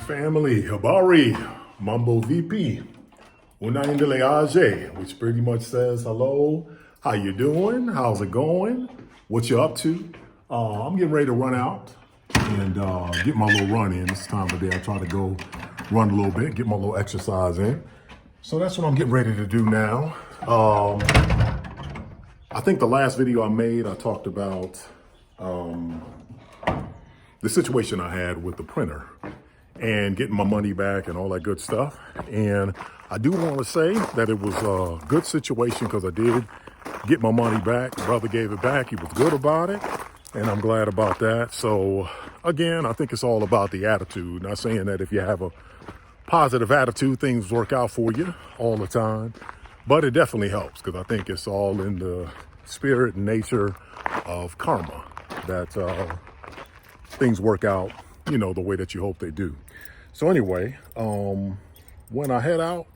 family, Habari, Mambo VP, Unaindele Aje, which pretty much says hello, how you doing, how's it going, what you up to. I'm getting ready to run out and get my little run in. This time of day I try to go run a little bit, get my little exercise in. So that's what I'm getting ready to do now. I think the last video I made, I talked about the situation I had with the printer and getting my money back and all that good stuff. And I do want to say that it was a good situation because I did get my money back. The brother gave it back. He was good about it, and I'm glad about that. So again, I think it's all about the attitude. Not saying that if you have a positive attitude, things work out for you all the time, but it definitely helps because I think it's all in the spirit and nature of karma that things work out, you know, the way that you hope they do. So anyway, when I head out,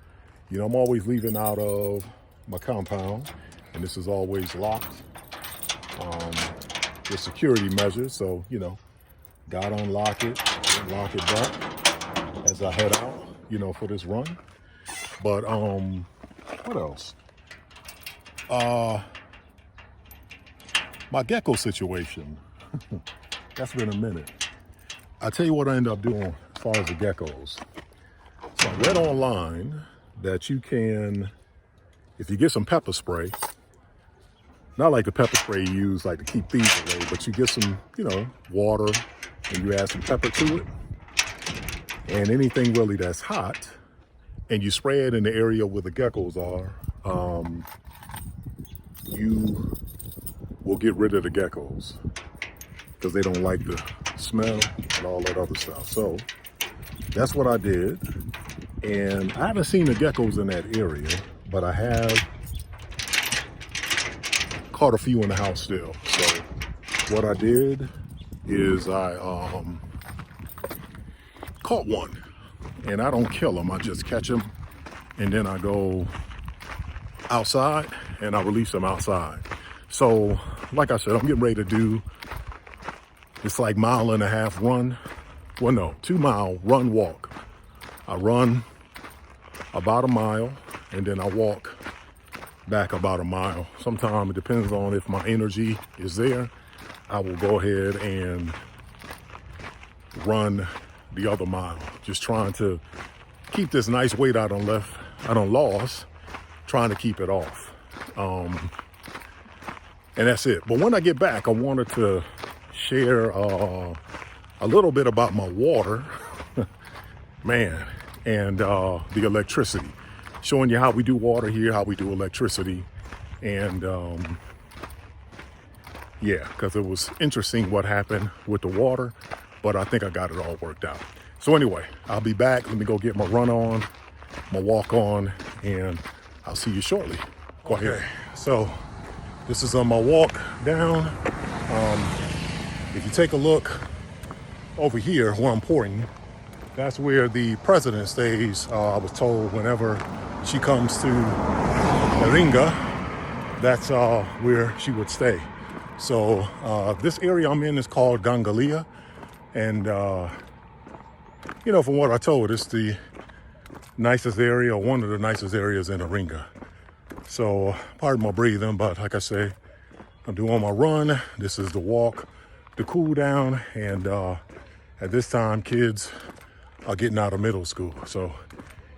you know, I'm always leaving out of my compound, and this is always locked with security measures. So, you know, gotta unlock it and lock it back as I head out, you know, for this run. But what else? My gecko situation. That's been a minute. I tell you what I ended up doing as far as the geckos. So I read online that you can, if you get some pepper spray, not like the pepper spray you use like to keep thieves away, but you get some, you know, water and you add some pepper to it and anything really that's hot and you spray it in the area where the geckos are, you will get rid of the geckos because they don't like the smell and all that other stuff. So that's what I did. And I haven't seen the geckos in that area, but I have caught a few in the house still. So what I did is I caught one, and I don't kill them. I just catch them, and then I go outside and I release them outside. So like I said, I'm getting ready to do, it's like 1.5 mile run. Well, no, 2 mile run walk. I run about 1 mile and then I walk back about 1 mile. Sometimes it depends on if my energy is there. I will go ahead and run the other mile. Just trying to keep this nice weight I done lost, trying to keep it off. And that's it. But when I get back, I wanted to share a little bit about my water, man, and the electricity. Showing you how we do water here, how we do electricity. And yeah, because it was interesting what happened with the water, but I think I got it all worked out. So anyway, I'll be back. Let me go get my run on, my walk on, and I'll see you shortly. Go ahead. So this is on my walk down. If you take a look over here where I'm pointing, that's where the president stays. I was told whenever she comes to Iringa, that's where she would stay. So this area I'm in is called Gangalia. And, you know, from what I told, it's the nicest area, or one of the nicest areas in Iringa. So pardon my breathing, but like I say, I'm doing my run. This is the walk, the cool down. And at this time, kids are getting out of middle school. So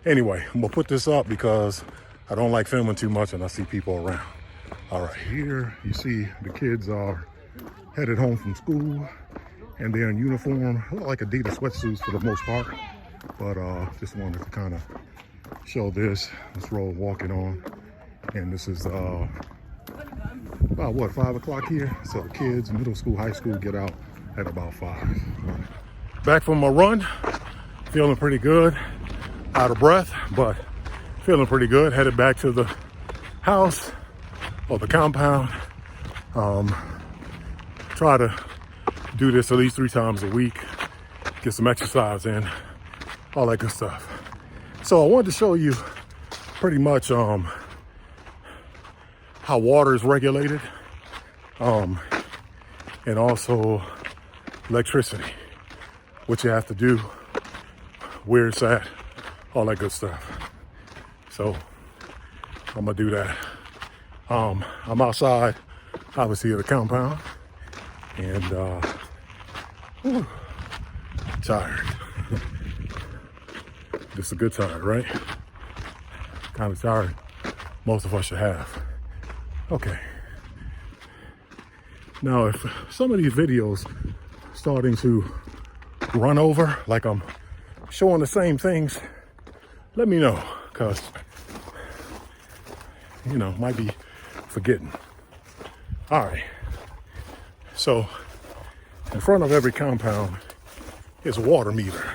anyway, I'm gonna put this up because I don't like filming too much and I see people around. All right, here you see the kids are headed home from school and they're in uniform, look like Adidas sweatsuits for the most part. But just wanted to kind of show this road walking on. And this is about what, 5 o'clock here? So the kids, middle school, high school, get out at about 5. Back from my run, feeling pretty good, out of breath, but feeling pretty good. Headed back to the house or the compound. Try to do this at least 3 times a week, get some exercise in, all that good stuff. So I wanted to show you pretty much how water is regulated, and also electricity, what you have to do where it's at, all that good stuff. So I'm gonna do that. I'm outside, obviously, at the compound, and tired. Just a good tired, right? Kind of tired. Most of us should have. Okay. Now, if some of these videos starting to run over, like I'm showing the same things, let me know, because, you know, might be forgetting. All right. So, in front of every compound is a water meter.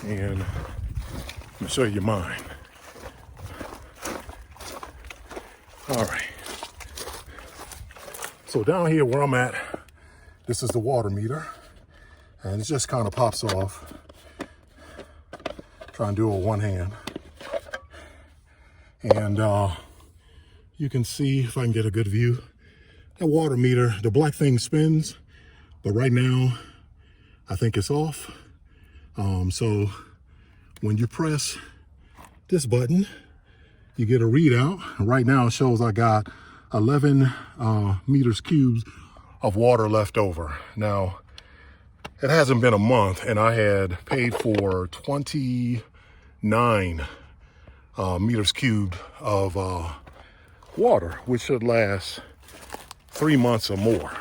And let me show you mine. All right. So down here where I'm at, this is the water meter, and it just kind of pops off. Try and do it with one hand. And you can see, if I can get a good view, that water meter, the black thing spins, but right now, I think it's off. So when you press this button, you get a readout. Right now it shows I got 11 meters cubes of water left over. Now, it hasn't been a month, and I had paid for 29 meters cubed of water, which should last 3 months or more.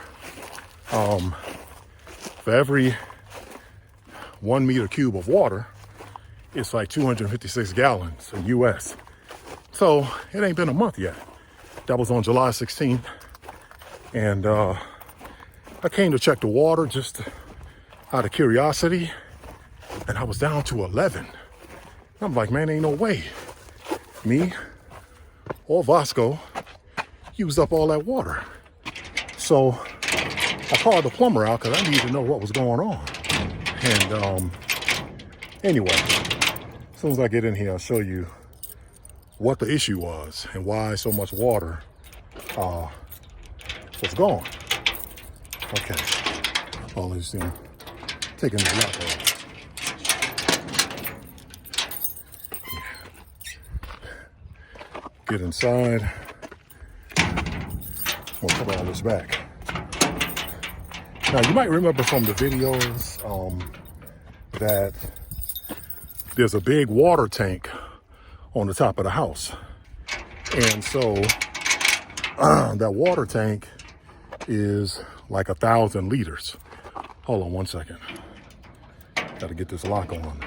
For every 1 meter cube of water, it's like 256 gallons in US. So it ain't been a month yet. That was on July 16th. And I came to check the water just out of curiosity, and I was down to 11. I'm like, man, ain't no way me or Vasco used up all that water. So I called the plumber out because I needed to know what was going on. And anyway, as soon as I get in here, I'll show you what the issue was and why so much water was gone. Okay, all these things taking the lock off. Get inside. We'll put all this back. Now, you might remember from the videos that there's a big water tank on the top of the house. And so that water tank is like 1,000 liters. Hold on one second. Got to get this lock on.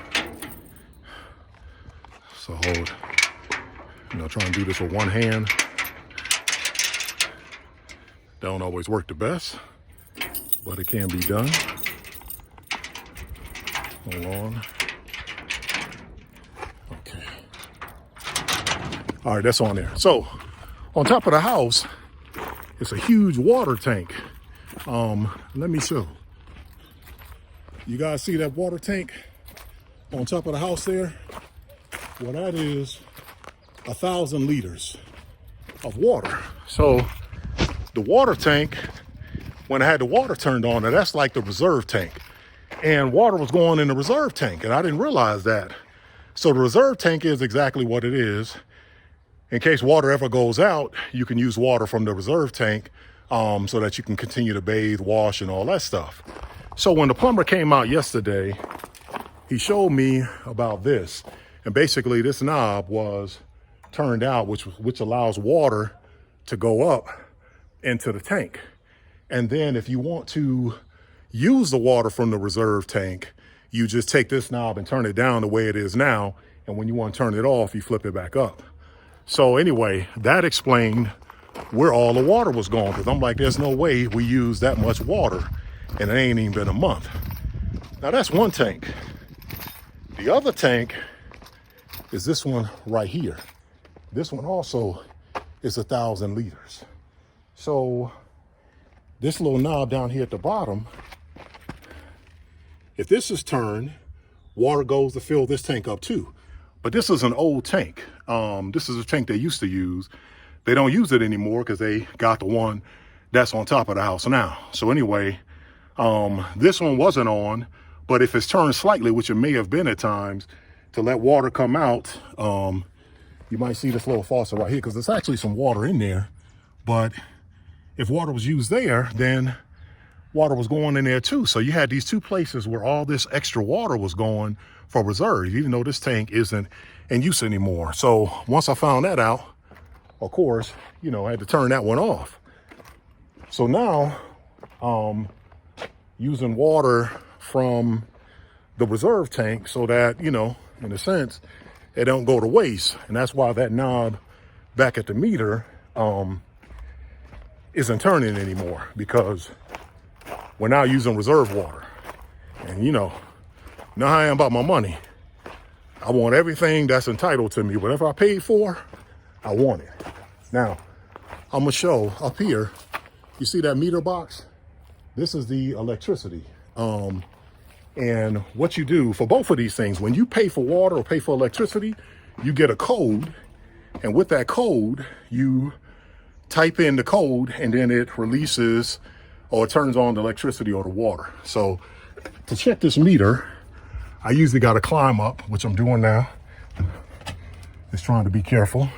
So hold, try and do this with one hand. Don't always work the best, but it can be done. Hold on. Okay. All right, that's on there. So on top of the house, it's a huge water tank. Let me show. You guys see that water tank on top of the house there? Well, that is 1,000 liters of water. So the water tank, when I had the water turned on, that's like the reserve tank. And water was going in the reserve tank, and I didn't realize that. So the reserve tank is exactly what it is. In case water ever goes out, you can use water from the reserve tank so that you can continue to bathe, wash, and all that stuff. So when the plumber came out yesterday, he showed me about this. And basically this knob was turned out, which allows water to go up into the tank. And then if you want to use the water from the reserve tank, you just take this knob and turn it down the way it is now. And when you want to turn it off, you flip it back up. So anyway, that explained where all the water was going, because I'm like, there's no way we use that much water, and it ain't even been a month. Now that's one tank. The other tank is this one right here. This one also is 1,000 liters. So this little knob down here at the bottom, if this is turned, water goes to fill this tank up too. But this is an old tank. This is a tank they used to use. They don't use it anymore because they got the one that's on top of the house now. So anyway, this one wasn't on, But if it's turned slightly, which it may have been at times, to let water come out, you might see this little faucet right here, because there's actually some water in there. But if water was used there, then water was going in there too. So you had these two places where all this extra water was going for reserve, even though this tank isn't in use anymore. So once I found that out, of course, you know, I had to turn that one off. So now, using water from the reserve tank so that, you know, in a sense, it don't go to waste. And that's why that knob back at the meter isn't turning anymore, because we're now using reserve water. And you know how I am about my money. I want everything that's entitled to me. Whatever I paid for, I want it. Now, I'm gonna show up here, you see that meter box? This is the electricity. And what you do for both of these things, when you pay for water or pay for electricity, you get a code. And with that code, you type in the code and then it releases or it turns on the electricity or the water. So to check this meter, I usually got to climb up, which I'm doing now. Just trying to be careful.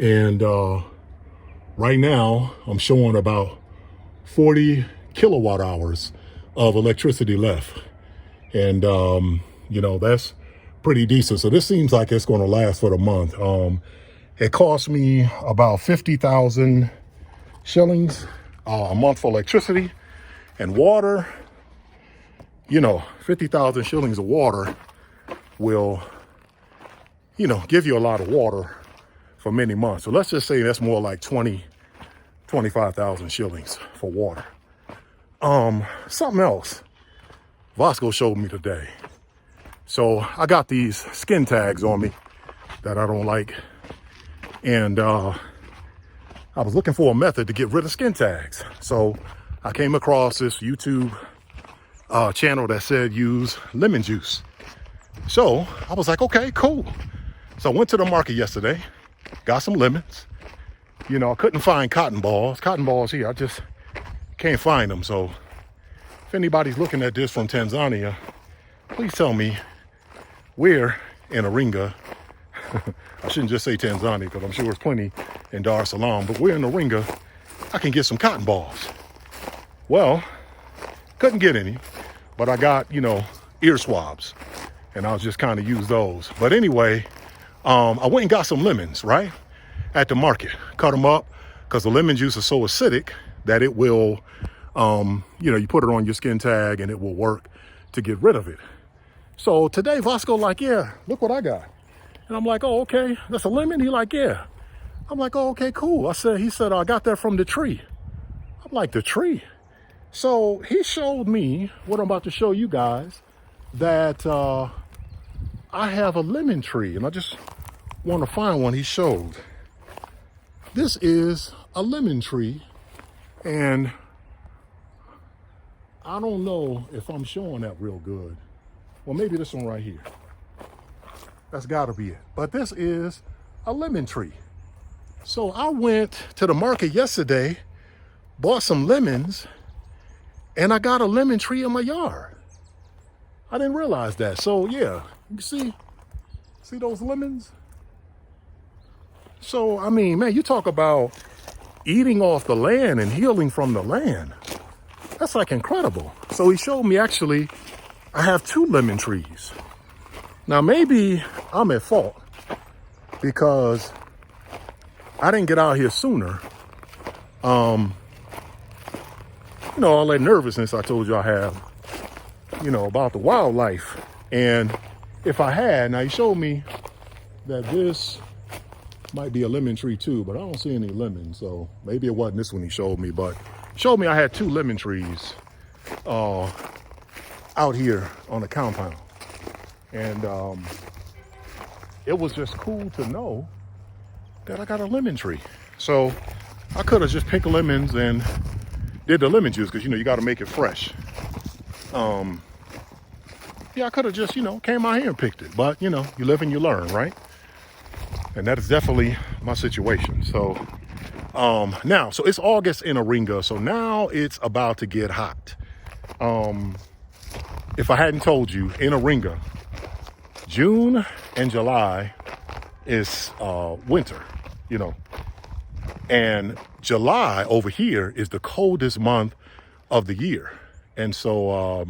And right now I'm showing about 40 kilowatt hours of electricity left. And, you know, that's pretty decent. So this seems like it's going to last for the month. It cost me about 50,000 shillings a month for electricity and water. You know, 50,000 shillings of water will, you know, give you a lot of water for many months. So let's just say that's more like 25,000 shillings for water. Something else Vasco showed me today. So I got these skin tags on me that I don't like. And I was looking for a method to get rid of skin tags. So I came across this YouTube channel that said use lemon juice. So I was like, okay, cool. So I went to the market yesterday, got some lemons. You know, I couldn't find cotton balls. Cotton balls here, I just can't find them. So if anybody's looking at this from Tanzania, please tell me where in Iringa, I shouldn't just say Tanzania because I'm sure there's plenty in Dar es Salaam, but where in Iringa I can get some cotton balls. Well, couldn't get any, but I got, you know, ear swabs and I'll just kind of use those. But anyway, I went and got some lemons, right? At the market, cut them up because the lemon juice is so acidic that it will, you know, you put it on your skin tag and it will work to get rid of it. So today Vasco like, yeah, look what I got. And I'm like, oh, okay, that's a lemon? He like, yeah. I'm like, oh, okay, cool. He said, I got that from the tree. I'm like, the tree? So he showed me what I'm about to show you guys, that I have a lemon tree, and I just want to find one he showed. This is a lemon tree, and I don't know if I'm showing that real good. Well, maybe this one right here. That's gotta be it. But this is a lemon tree. So I went to the market yesterday, bought some lemons, and I got a lemon tree in my yard. I didn't realize that. So yeah, you see those lemons? So, I mean, man, you talk about eating off the land and healing from the land. That's like incredible. So he showed me, actually, I have 2 lemon trees. Now, maybe I'm at fault because I didn't get out here sooner. You know, all that nervousness I told you I have, you know, about the wildlife. And if I had, now he showed me that this might be a lemon tree too, but I don't see any lemons. So maybe it wasn't this one he showed me, but showed me I had 2 lemon trees out here on the compound. And it was just cool to know that I got a lemon tree. So I could have just picked lemons and did the lemon juice, because, you know, you got to make it fresh. Yeah, I could have just, you know, came out here and picked it. But, you know, you live and you learn, right? And that is definitely my situation. So now, so it's August in Iringa. So now it's about to get hot. if I hadn't told you, in Aringa, June and July is winter, you know. And July over here is the coldest month of the year. And so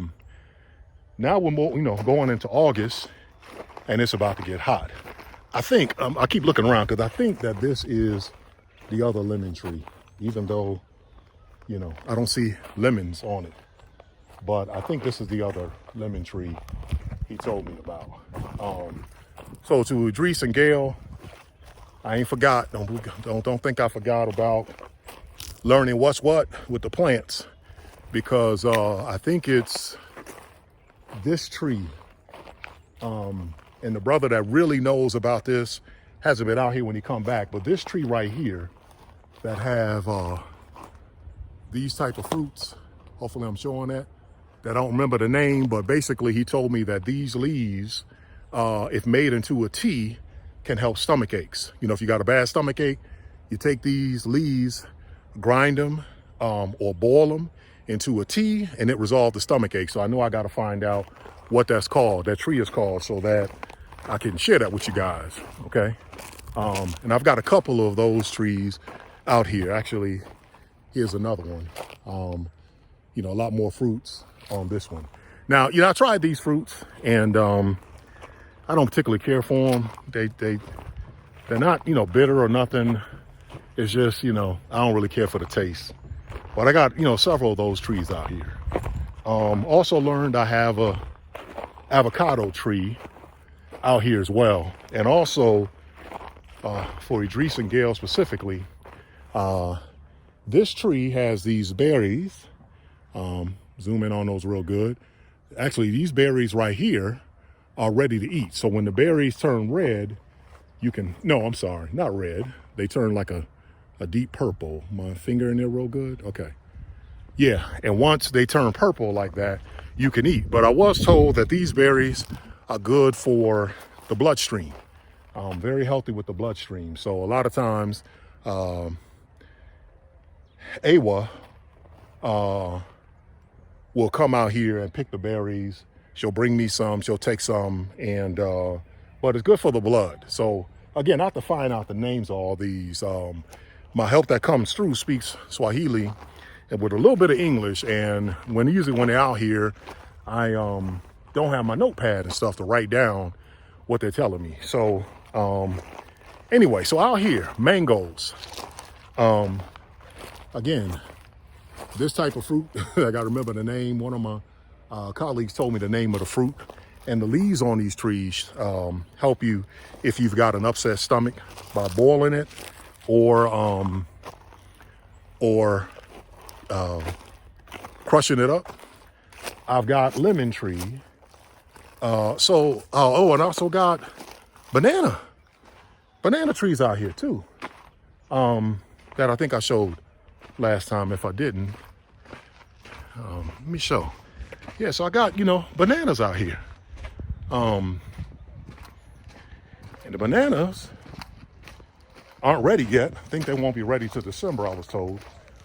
now we're more, going into August, and it's about to get hot. I think, I keep looking around because I think that this is the other lemon tree, even though, I don't see lemons on it. But I think this is the other lemon tree he told me about. So to Idris and Gail, I ain't forgot. Don't think I forgot about learning what's what with the plants, because I think it's this tree. And the brother that really knows about this hasn't been out here when he come back. But this tree right here that have these type of fruits, hopefully I'm showing that I don't remember the name, but basically he told me that these leaves, if made into a tea, can help stomach aches. If you got a bad stomach ache, you take these leaves, grind them, or boil them into a tea, and it resolves the stomach ache. So I know I got to find out what that tree is called, so that I can share that with you guys, okay? And I've got a couple of those trees out here. Actually, here's another one. A lot more fruits on this one. Now, I tried these fruits, and I don't particularly care for them. They're not, bitter or nothing. It's just, I don't really care for the taste. But I got, several of those trees out here. Also learned I have a avocado tree out here as well. And also, for Idris and Gail specifically, this tree has these berries. Zoom in on those real good. Actually, these berries right here are ready to eat. So when the berries turn red, I'm sorry, not red. They turn like a deep purple. My finger in there real good? Okay. Yeah, and once they turn purple like that, you can eat. But I was told that these berries are good for the bloodstream. Very healthy with the bloodstream. So a lot of times, Awa will come out here and pick the berries. She'll bring me some, she'll take some, and but it's good for the blood. So again, I have to find out the names of all these. My help that comes through speaks Swahili and with a little bit of English, and usually when they're out here, I don't have my notepad and stuff to write down what they're telling me. So anyway, so out here, mangoes. Again, this type of fruit, I gotta remember the name. One of my colleagues told me the name of the fruit. And the leaves on these trees help you if you've got an upset stomach by boiling it, or crushing it up. I've got lemon tree. And also got banana trees out here too. That I think I showed last time. If I didn't, let me show. Yeah, so I got, bananas out here. And the bananas aren't ready yet. I think they won't be ready till December, I was told.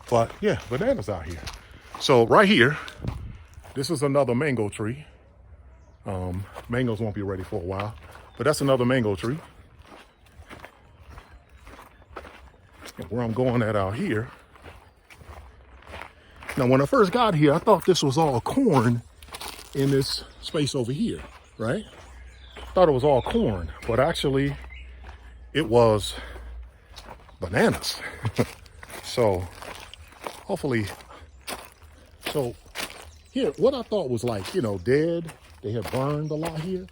But yeah, bananas out here. So right here, this is another mango tree. Mangoes won't be ready for a while, but that's another mango tree. And where I'm going at out here. Now, when I first got here, I thought this was all corn in this space over here, right? Thought it was all corn, but actually it was bananas. So hopefully, here, what I thought was like, dead, they have burned a lot here.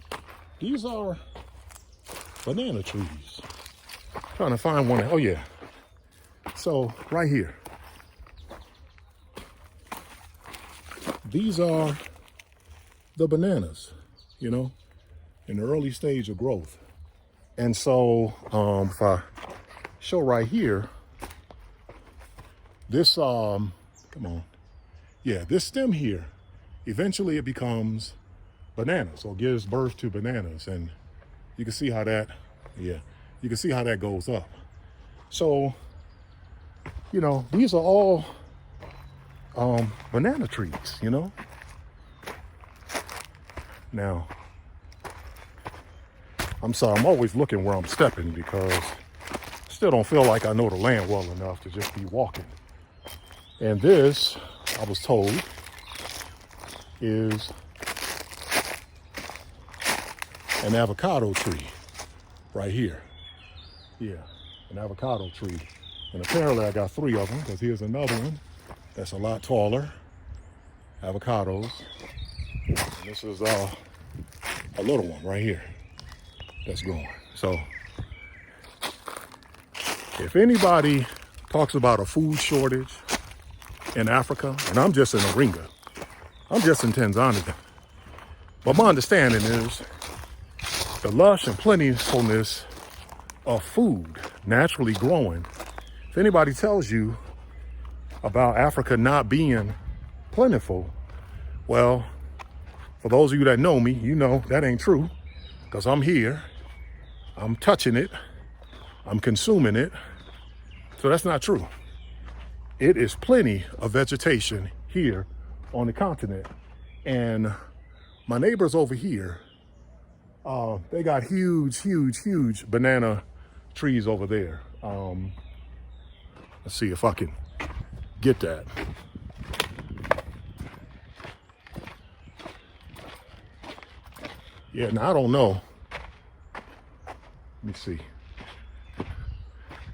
These are banana trees. Trying to find one. Oh yeah. So right here. These are the bananas, in the early stage of growth. And so if I show right here, this, come on. Yeah, this stem here, eventually it becomes bananas, or gives birth to bananas. And you can see how that, you can see how that goes up. So, these are all banana trees, Now, I'm sorry, I'm always looking where I'm stepping because I still don't feel like I know the land well enough to just be walking. And this, I was told, is an avocado tree right here. Yeah, an avocado tree. And apparently I got 3 of them because here's another one that's a lot taller. Avocados. And this is a little one right here that's growing. So if anybody talks about a food shortage in Africa, and I'm just in Iringa, I'm just in Tanzania, but my understanding is the lush and plentifulness of food naturally growing. If anybody tells you about Africa not being plentiful, well, for those of you that know me, you know that ain't true, because I'm here, I'm touching it, I'm consuming it, so that's not true. It is plenty of vegetation here on the continent, and my neighbors over here, they got huge banana trees over there. Let's see if I can get that. Yeah, now I don't know. Let me see.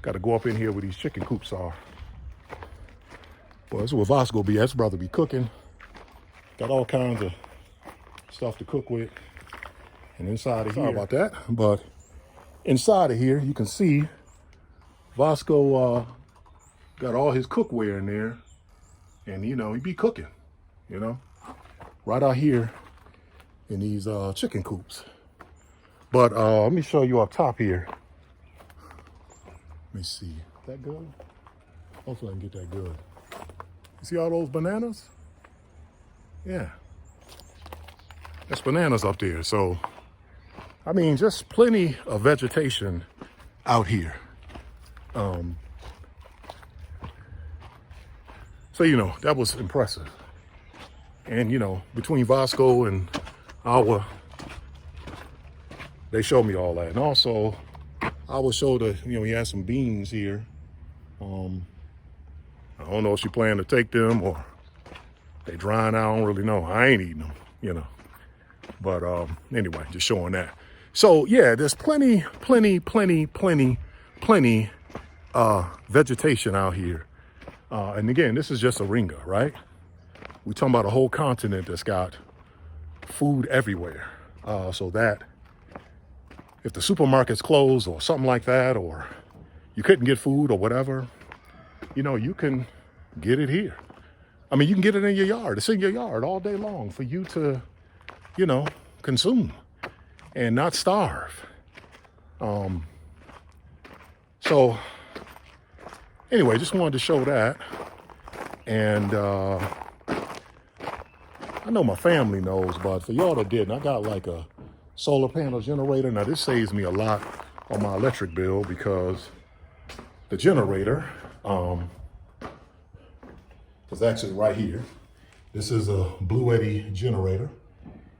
Got to go up in here where these chicken coops are. Well, this is where Vasco be. That's brother be cooking. Got all kinds of stuff to cook with. And inside of here, sorry about that, but inside of here, you can see Vasco got all his cookware in there. And, you know, he be cooking, you know, right out here in these chicken coops. But let me show you up top here. Let me see. Is that good? Hopefully I can get that good. You see all those bananas? Yeah. That's bananas up there. So, I mean, just plenty of vegetation out here. So, you know, that was impressive. And, you know, between Vasco and Awa, they showed me all that. And also, Awa showed you know, he had some beans here. I don't know if she planned to take them or they drying out. I don't really know. I ain't eating them, you know. But anyway, just showing that. So, yeah, there's plenty vegetation out here. And again, this is just Iringa, right? We're talking about a whole continent that's got food everywhere. So that if the supermarket's closed or something like that, or you couldn't get food or whatever, you know, you can get it here. I mean, you can get it in your yard. It's in your yard all day long for you to, you know, consume and not starve. So anyway, just wanted to show that. And I know my family knows, but for y'all that didn't, I got like a solar panel generator. Now this saves me a lot on my electric bill because the generator is actually right here. This is a Blue Eddy generator,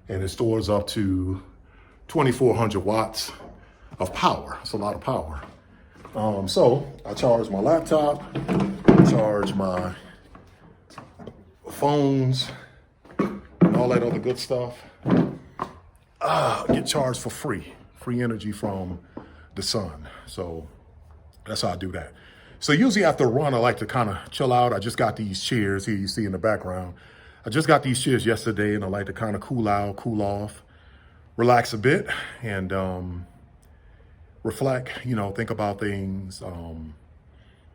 and it stores up to 2,400 watts of power. It's a lot of power. So I charge my laptop, charge my phones, and all that other good stuff. Get charged for free energy from the sun. So that's how I do that. So usually after a run, I like to kind of chill out. I just got these chairs here you see in the background. I just got these chairs yesterday, and I like to kind of cool out, cool off, relax a bit, and reflect, you know, think about things,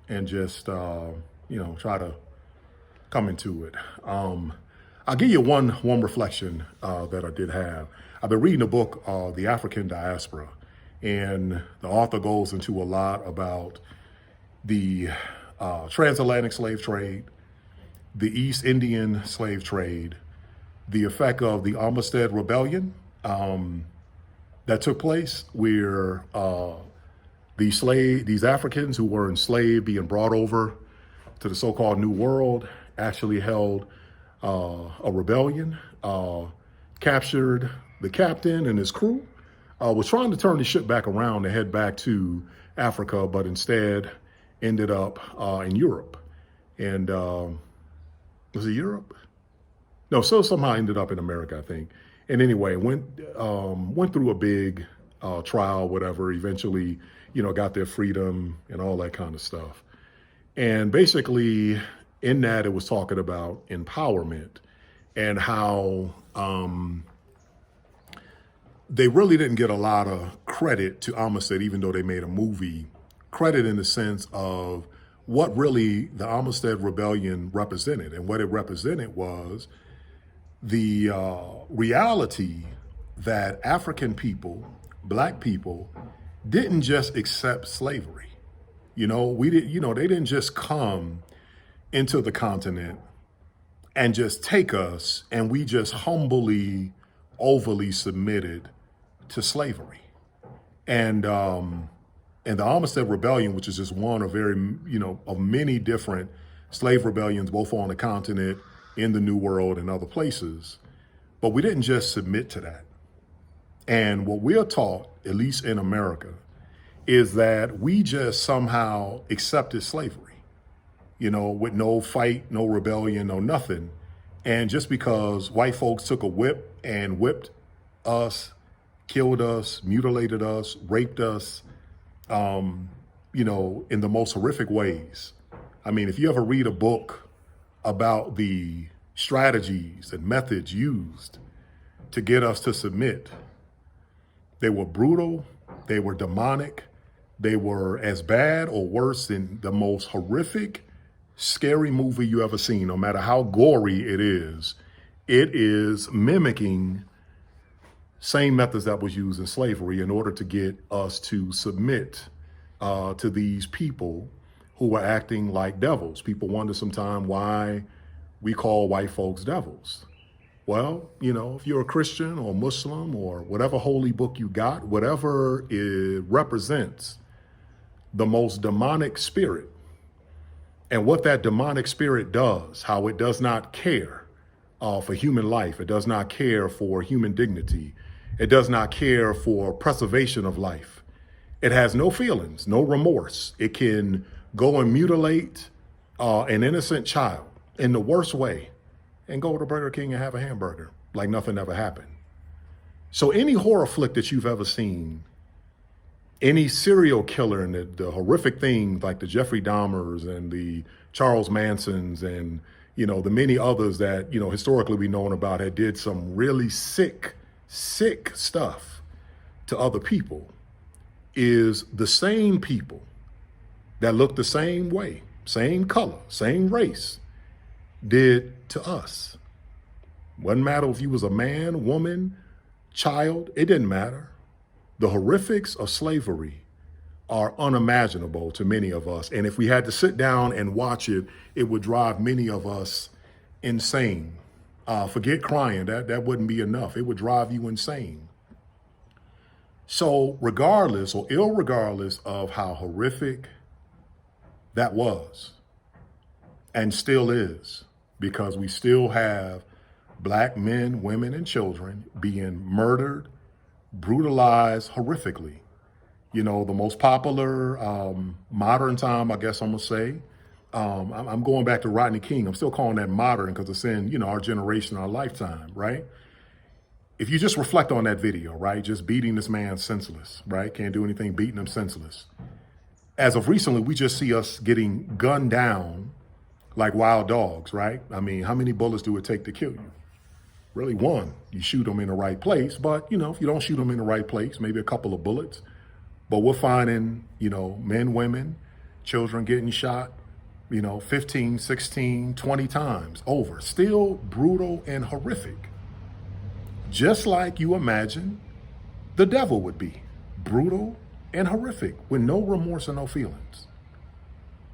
and just, you know, try to come into it. I'll give you one reflection that I did have. I've been reading a book, The African Diaspora, and the author goes into a lot about the transatlantic slave trade, the East Indian slave trade, the effect of the Olmsted Rebellion that took place, where these Africans who were enslaved being brought over to the so-called New World actually held a rebellion, captured the captain and his crew was trying to turn the ship back around to head back to Africa, but instead ended up in Europe. And was it Europe? No, so somehow ended up in America, I think. And anyway, went through a big trial, whatever. Eventually, got their freedom and all that kind of stuff. And basically, in that, it was talking about empowerment and how they really didn't get a lot of credit to Amistad, even though they made a movie. Credit in the sense of what really the Amistad Rebellion represented. And what it represented was the reality that African people, Black people, didn't just accept slavery. They didn't just come into the continent and just take us and we just humbly, overly submitted to slavery. And the Amistad Rebellion, which is just one of of many different slave rebellions, both on the continent, in the New World, and other places. But we didn't just submit to that. And what we're taught, at least in America, is that we just somehow accepted slavery, with no fight, no rebellion, no nothing. And just because white folks took a whip and whipped us, killed us, mutilated us, raped us, in the most horrific ways. I mean, if you ever read a book about the strategies and methods used to get us to submit, they were brutal, they were demonic, they were as bad or worse than the most horrific, scary movie you ever seen. No matter how gory it is mimicking same methods that was used in slavery in order to get us to submit to these people who were acting like devils. People wonder sometimes why we call white folks devils. Well, if you're a Christian or Muslim or whatever holy book you got, whatever it represents the most demonic spirit and what that demonic spirit does, how it does not care for human life. It does not care for human dignity. It does not care for preservation of life. It has no feelings, no remorse. It can go and mutilate an innocent child in the worst way and go to Burger King and have a hamburger like nothing ever happened. So any horror flick that you've ever seen, any serial killer and the horrific things like the Jeffrey Dahmers and the Charles Mansons and, the many others that, historically we known about had did some really sick stuff to other people, is the same people that look the same way, same color, same race, did to us. Wouldn't matter if you was a man, woman, child, it didn't matter. The horrifics of slavery are unimaginable to many of us. And if we had to sit down and watch it, it would drive many of us insane. Forget crying, that wouldn't be enough. It would drive you insane. So regardless or irregardless of how horrific that was and still is, because we still have Black men, women, and children being murdered, brutalized horrifically. The most popular modern time, I guess I'm gonna say, I'm going back to Rodney King. I'm still calling that modern because it's in, our generation, our lifetime, right? If you just reflect on that video, right? Just beating this man senseless, right? Can't do anything, beating him senseless. As of recently, we just see us getting gunned down like wild dogs, right? I mean, how many bullets do it take to kill you? Really one. You shoot them in the right place, but if you don't shoot them in the right place, maybe a couple of bullets. But we're finding, men, women, children getting shot, 15, 16, 20 times over. Still brutal and horrific. Just like you imagine the devil would be. Brutal and horrific with no remorse and no feelings.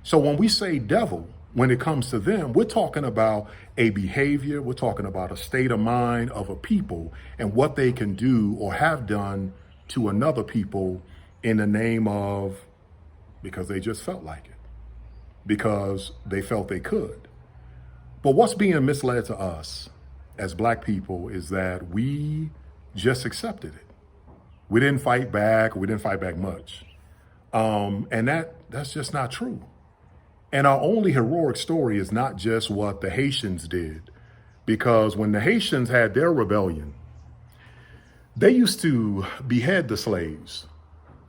So when we say devil, when it comes to them, we're talking about a behavior, we're talking about a state of mind of a people and what they can do or have done to another people in the name of, because they just felt like it, because they felt they could. But what's being misled to us as Black people is that we just accepted it. We didn't fight back. We didn't fight back much. And that's just not true. And our only heroic story is not just what the Haitians did, because when the Haitians had their rebellion, they used to behead the slaves.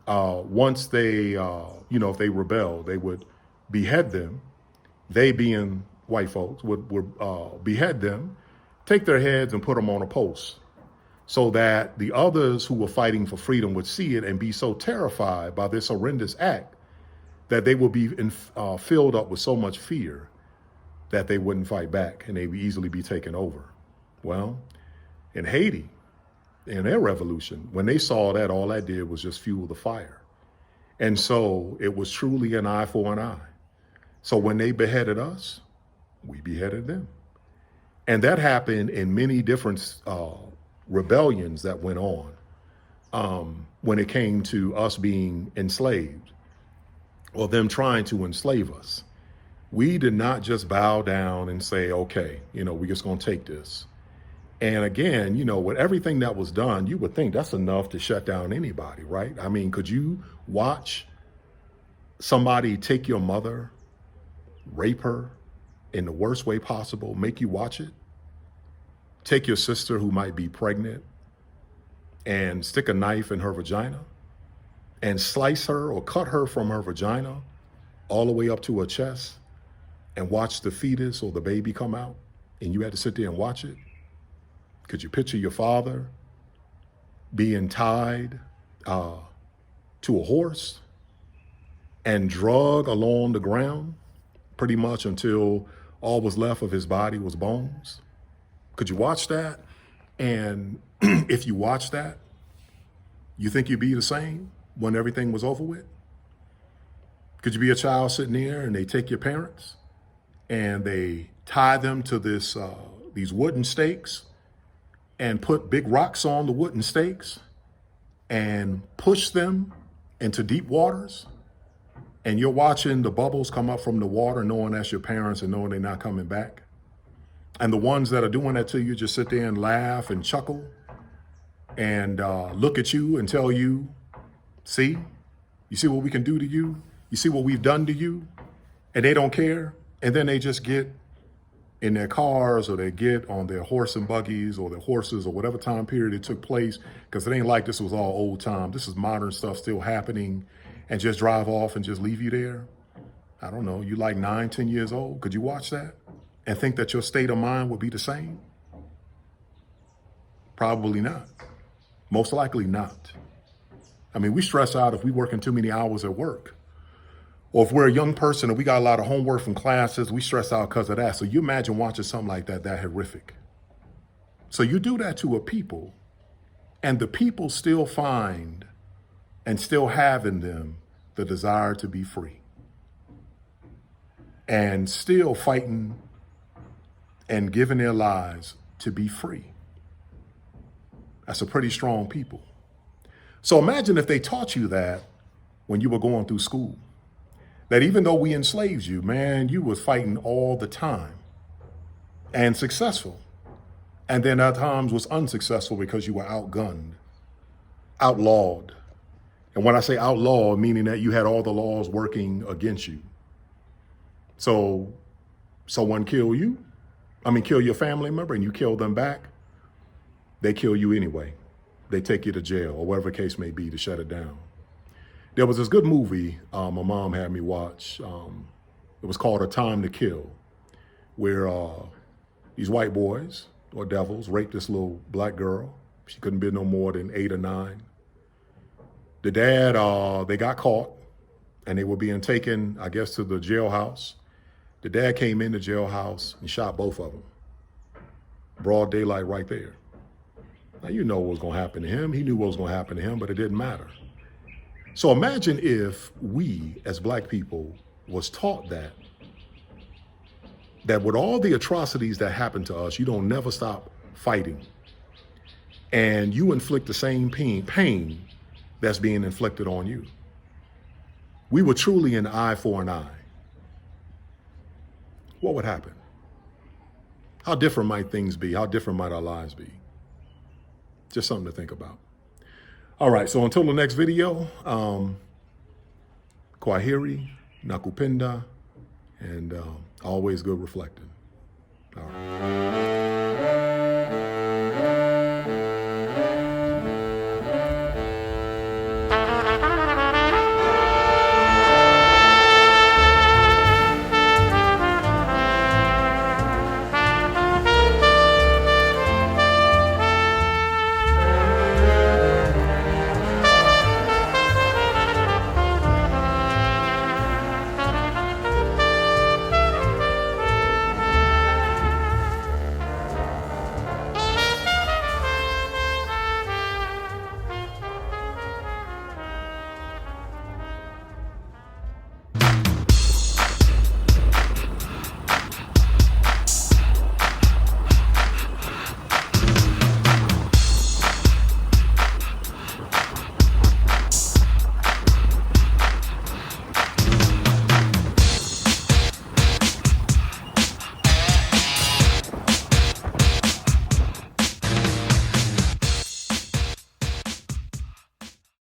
Once they, if they rebelled, they would behead them. They, being white folks, would behead them, take their heads and put them on a post, so that the others who were fighting for freedom would see it and be so terrified by this horrendous act that they would be filled up with so much fear that they wouldn't fight back and they would easily be taken over. Well, in Haiti, in their revolution, when they saw that, all that did was just fuel the fire. And so it was truly an eye for an eye. So when they beheaded us, we beheaded them. And that happened in many different rebellions that went on when it came to us being enslaved or them trying to enslave us. We did not just bow down and say, okay, we're just going to take this. And again, with everything that was done, you would think that's enough to shut down anybody, right? I mean, could you watch somebody take your mother, rape her in the worst way possible, make you watch it? Take your sister who might be pregnant and stick a knife in her vagina and slice her or cut her from her vagina all the way up to her chest and watch the fetus or the baby come out, and you had to sit there and watch it? Could you picture your father being tied to a horse and drug along the ground pretty much until all was left of his body was bones? Could you watch that? And if you watch that, you think you'd be the same when everything was over with? Could you be a child sitting there and they take your parents and they tie them to these wooden stakes and put big rocks on the wooden stakes and push them into deep waters? And you're watching the bubbles come up from the water, knowing that's your parents and knowing they're not coming back. And the ones that are doing that to you just sit there and laugh and chuckle and look at you and tell you, see, you see what we can do to you? You see what we've done to you? And they don't care. And then they just get in their cars or they get on their horse and buggies or their horses or whatever time period it took place, because it ain't like this was all old time. This is modern stuff still happening, and just drive off and just leave you there. I don't know, you like 9, 10 years old. Could you watch that and think that your state of mind would be the same? Probably not. Most likely not. I mean, we stress out if we working too many hours at work. Or if we're a young person and we got a lot of homework from classes, we stress out because of that. So you imagine watching something like that horrific. So you do that to a people, and the people still find and still have in them the desire to be free. And still fighting and giving their lives to be free. That's a pretty strong people. So imagine if they taught you that when you were going through school. That even though we enslaved you, man, you was fighting all the time and successful. And then at times was unsuccessful because you were outgunned, outlawed. And when I say outlawed, meaning that you had all the laws working against you. So someone kill your family member and you kill them back, they kill you anyway. They take you to jail or whatever the case may be to shut it down. There was this good movie my mom had me watch. It was called A Time to Kill, where these white boys or devils raped this little black girl. She couldn't be no more than 8 or 9. The dad, they got caught and they were being taken, I guess, to the jailhouse. The dad came in the jailhouse and shot both of them. Broad daylight right there. Now, you know what was going to happen to him. He knew what was going to happen to him, but it didn't matter. So imagine if we as black people was taught that with all the atrocities that happen to us, you don't never stop fighting. And you inflict the same pain that's being inflicted on you. We were truly an eye for an eye. What would happen? How different might things be? How different might our lives be? Just something to think about. All right, so until the next video, Kwaheri, Nakupenda, and always good reflecting.